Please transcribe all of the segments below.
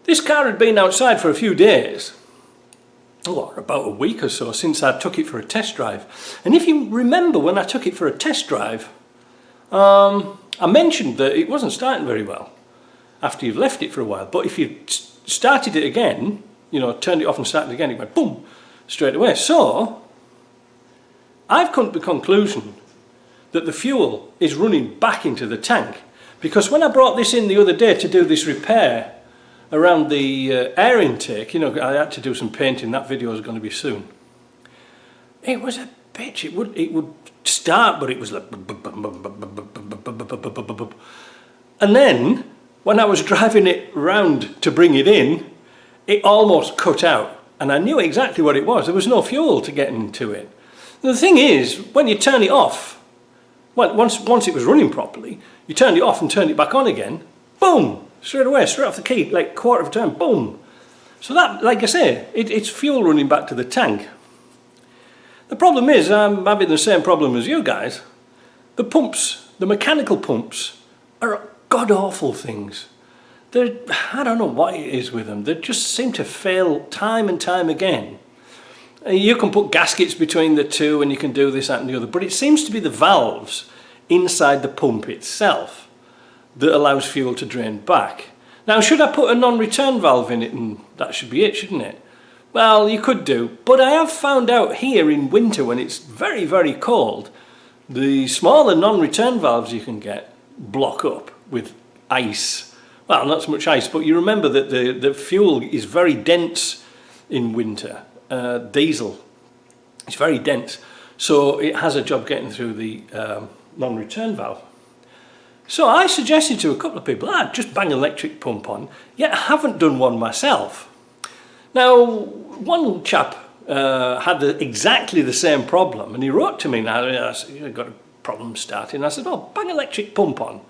This car had been outside for a few days, about a week or so, since I took it for a test drive. And if you remember, when I took it for a test drive, I mentioned that it wasn't starting very well after you've left it for a while. But if you started it again, you know, turned it off and started it again, it went boom, straight away. So I've come to the conclusion that the fuel is running back into the tank, because when I brought this in the other day to do this repair around the air intake, you know, I had to do some painting. That video is going to be soon. It was a bitch. It would start, but it was like, and then when I was driving it round to bring it in, it almost cut out, and I knew exactly what it was. There was no fuel to get into it. The thing is, when you turn it off, well, once it was running properly, you turned it off and turned it back on again, boom, straight away, straight off the key, like quarter of a turn, boom. So that, like I say, it's fuel running back to the tank. The problem is, I'm having the same problem as you guys. The pumps, the mechanical pumps, are god-awful things. I don't know what it is with them. They just seem to fail time and time again. You can put gaskets between the two and you can do this, that and the other, but it seems to be the valves inside the pump itself that allows fuel to drain back. Now, should I put a non-return valve in it and that should be it, shouldn't it? Well, you could do, but I have found out here in winter when it's very, very cold, the smaller non-return valves you can get block up with ice. Well, not so much ice, but you remember that the fuel is very dense in winter. Diesel, it's very dense, so it has a job getting through the non-return valve. So I suggested to a couple of people, just bang an electric pump on, yet I haven't done one myself. Now, one chap had exactly the same problem, and he wrote to me now, I've got a problem starting. I said, oh, bang electric pump on.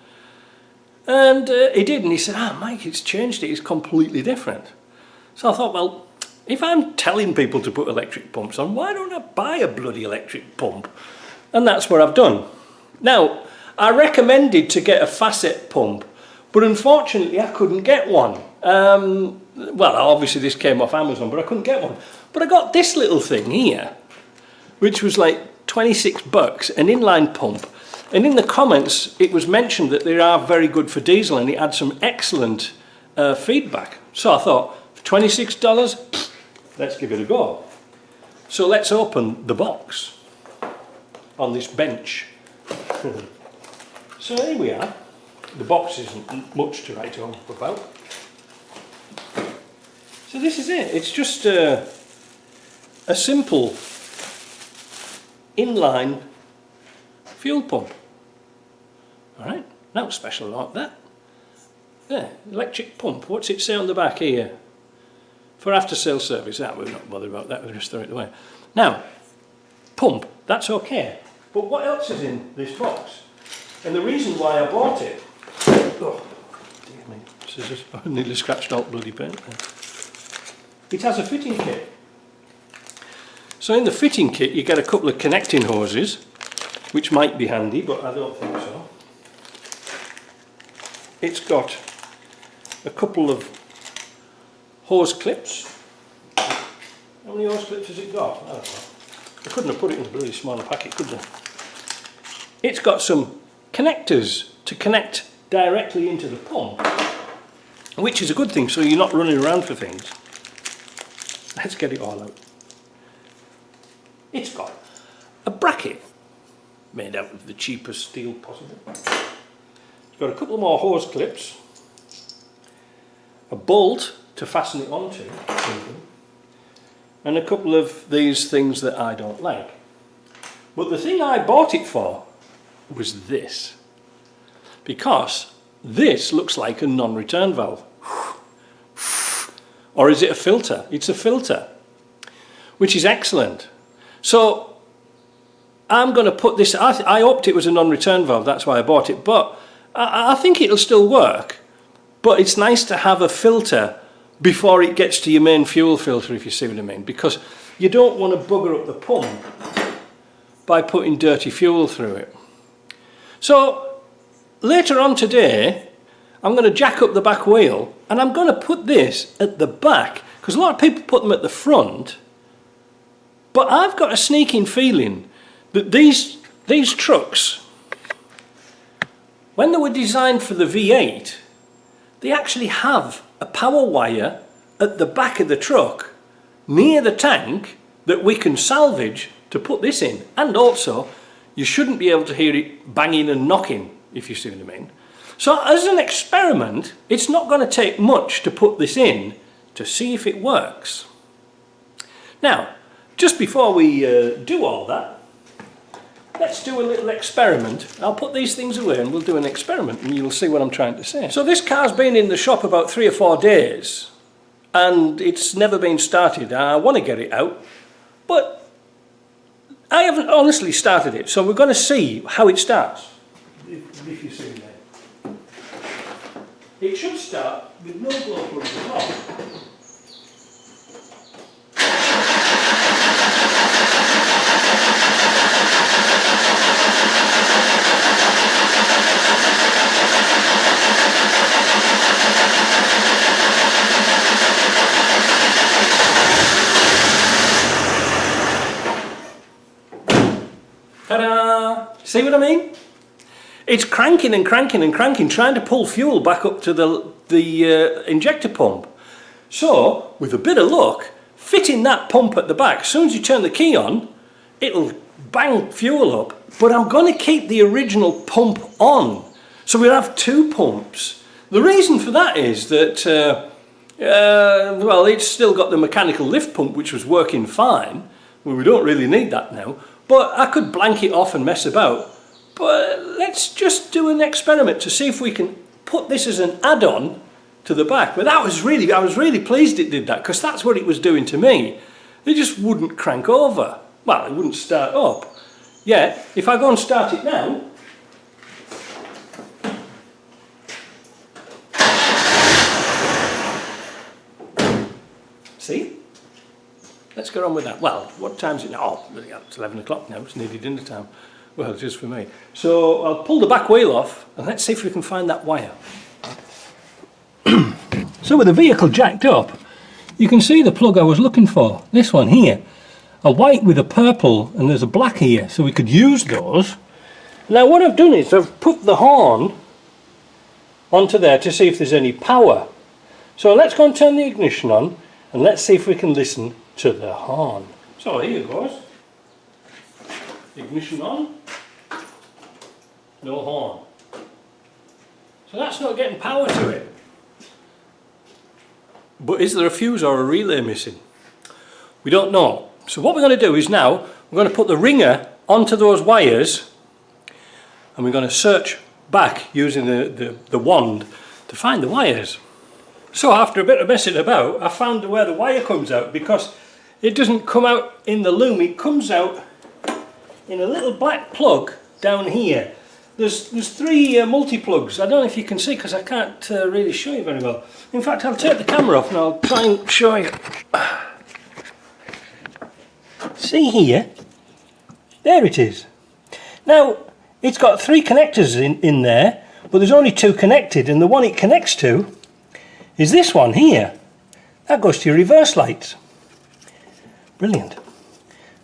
And he did, and he said, Mike, it's changed it, it's completely different. So I thought, well, if I'm telling people to put electric pumps on, why don't I buy a bloody electric pump? And that's what I've done. Now, I recommended to get a facet pump, but unfortunately I couldn't get one. Well, obviously this came off Amazon, but I couldn't get one. But I got this little thing here, which was like 26 bucks, an inline pump. And in the comments, it was mentioned that they are very good for diesel, and it had some excellent feedback. So I thought, for $26, let's give it a go. So let's open the box on this bench. So here we are. The box isn't much to write home about. So this is it. It's just a simple inline fuel pump. Alright, now special like that. There, electric pump. What's it say on the back here? For after sale service. We're not bothered about that, we'll just throw it away. Now, pump, that's okay. But what else is in this box? And the reason why I bought it, oh dear me, scissors, I nearly scratched all bloody paint there. It has a fitting kit. So in the fitting kit you get a couple of connecting hoses, which might be handy, but I don't think so. It's got a couple of hose clips. How many hose clips has it got? I don't know. I couldn't have put it in a bloody smaller packet, could I? It's got some connectors to connect directly into the pump, which is a good thing, so you're not running around for things. Let's get it all out. It's got a bracket made out of the cheapest steel possible. It's got a couple more hose clips, a bolt to fasten it onto, and a couple of these things that I don't like. But the thing I bought it for was this, because this looks like a non-return valve. Or is it a filter? It's a filter, which is excellent. So I'm going to put this, I hoped it was a non-return valve, that's why I bought it, but I think it'll still work. But it's nice to have a filter before it gets to your main fuel filter, if you see what I mean, because you don't want to bugger up the pump by putting dirty fuel through it. So later on today, I'm going to jack up the back wheel and I'm going to put this at the back, because a lot of people put them at the front, but I've got a sneaking feeling that these trucks, when they were designed for the V8, they actually have a power wire at the back of the truck near the tank that we can salvage to put this in. And also, you shouldn't be able to hear it banging and knocking, if you see what I mean. So as an experiment, it's not going to take much to put this in to see if it works. Now, just before we do all that, let's do a little experiment. I'll put these things away and we'll do an experiment and you'll see what I'm trying to say. So this car's been in the shop about 3 or 4 days and it's never been started. I want to get it out, but I haven't honestly started it. So we're going to see how it starts. If you see there. It should start with no glow plugs at all. Ta-da! See what I mean? It's cranking and cranking and cranking, trying to pull fuel back up to the injector pump. So, with a bit of luck, fitting that pump at the back, as soon as you turn the key on, it'll bang fuel up. But I'm going to keep the original pump on, so we'll have 2 pumps. The reason for that is that, well, it's still got the mechanical lift pump, which was working fine. Well, we don't really need that now. But I could blank it off and mess about. But let's just do an experiment to see if we can put this as an add-on to the back. But I was really pleased it did that, because that's what it was doing to me. It just wouldn't crank over. Well, it wouldn't start up. Yeah, if I go and start it now, see? Let's get on with that. Well, what time is it now? Oh, it's 11 o'clock now, it's nearly dinner time. Well, just for me. So I'll pull the back wheel off and let's see if we can find that wire. So with the vehicle jacked up, you can see the plug I was looking for. This one here. A white with a purple and there's a black here, so we could use those. Now what I've done is I've put the horn onto there to see if there's any power. So let's go and turn the ignition on and let's see if we can listen to the horn. So here goes. Ignition on. No horn. So that's not getting power to it. But is there a fuse or a relay missing? We don't know. So what we're going to do is now we're going to put the ringer onto those wires and we're going to search back using the wand to find the wires. So after a bit of messing about, I found where the wire comes out, because it doesn't come out in the loom, it comes out in a little black plug down here. There's 3 multi-plugs. I don't know if you can see because I can't really show you very well. In fact, I'll take the camera off and I'll try and show you. See here? There it is. Now, it's got 3 connectors in there, but there's only 2 connected, and the one it connects to is this one here. That goes to your reverse lights. Brilliant.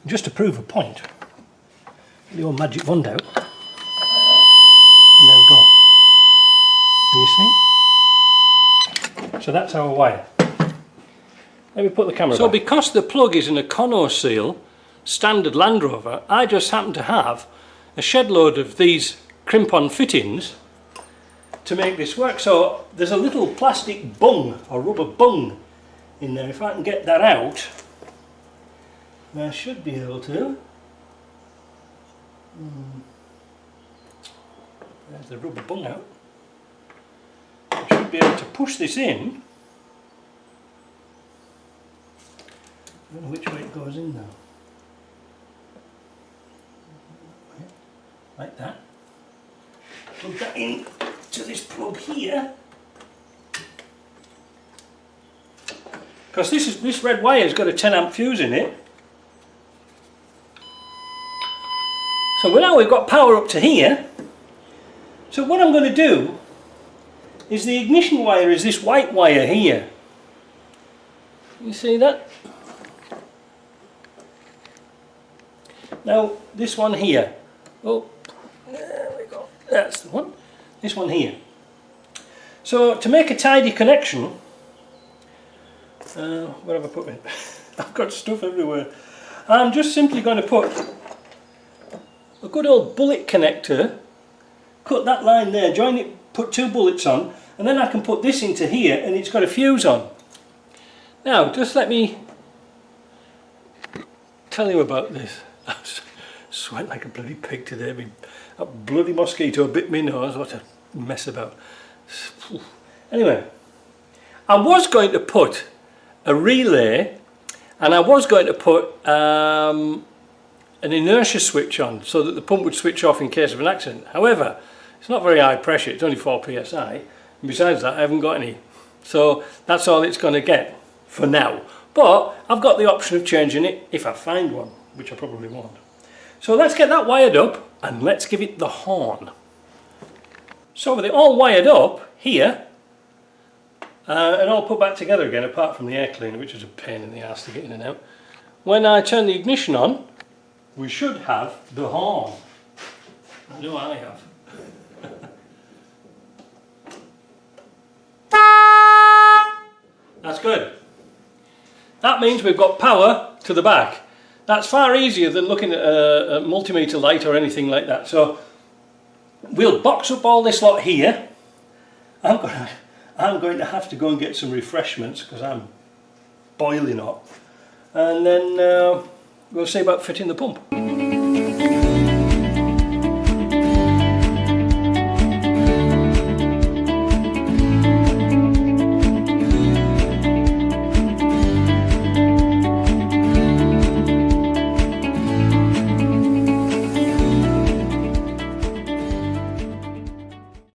Just to prove a point, get the old magic wand out. And there we go. Can you see? So that's our wire. Let me put the camera back. So because the plug is in a Conno seal, standard Land Rover, I just happen to have a shed load of these crimp-on fittings to make this work. So there's a little plastic bung, or rubber bung, in there. If I can get that out, I should be able to. There's the rubber bung out. I should be able to push this in. I don't know which way it goes in now. Like that. Plug that in to this plug here. Because this red wire's got a 10 amp fuse in it. So now we've got power up to here. So what I'm going to do is the ignition wire is this white wire here. You see that? Now this one here, oh, there we go, that's the one, this one here. So to make a tidy connection, where have I put it? I've got stuff everywhere. I'm just simply going to put a good old bullet connector, cut that line there, join it, put 2 bullets on, and then I can put this into here and it's got a fuse on. Now just let me tell you about this. I was sweating like a bloody pig today. A bloody mosquito bit my nose. What a mess about. Anyway, I was going to put a relay and I was going to put an inertia switch on so that the pump would switch off in case of an accident. However, it's not very high pressure, it's only 4 psi, and besides that I haven't got any. So that's all it's going to get for now. But I've got the option of changing it if I find one, which I probably won't. So let's get that wired up and let's give it the horn. So with it all wired up here, and all put back together again apart from the air cleaner, which is a pain in the ass to get in and out, when I turn the ignition on, we should have the horn. I know I have. That's good. That means we've got power to the back. That's far easier than looking at a multimeter light or anything like that. So we'll box up all this lot here. I'm going to have to go and get some refreshments because I'm boiling hot. And then we'll see about fitting the pump.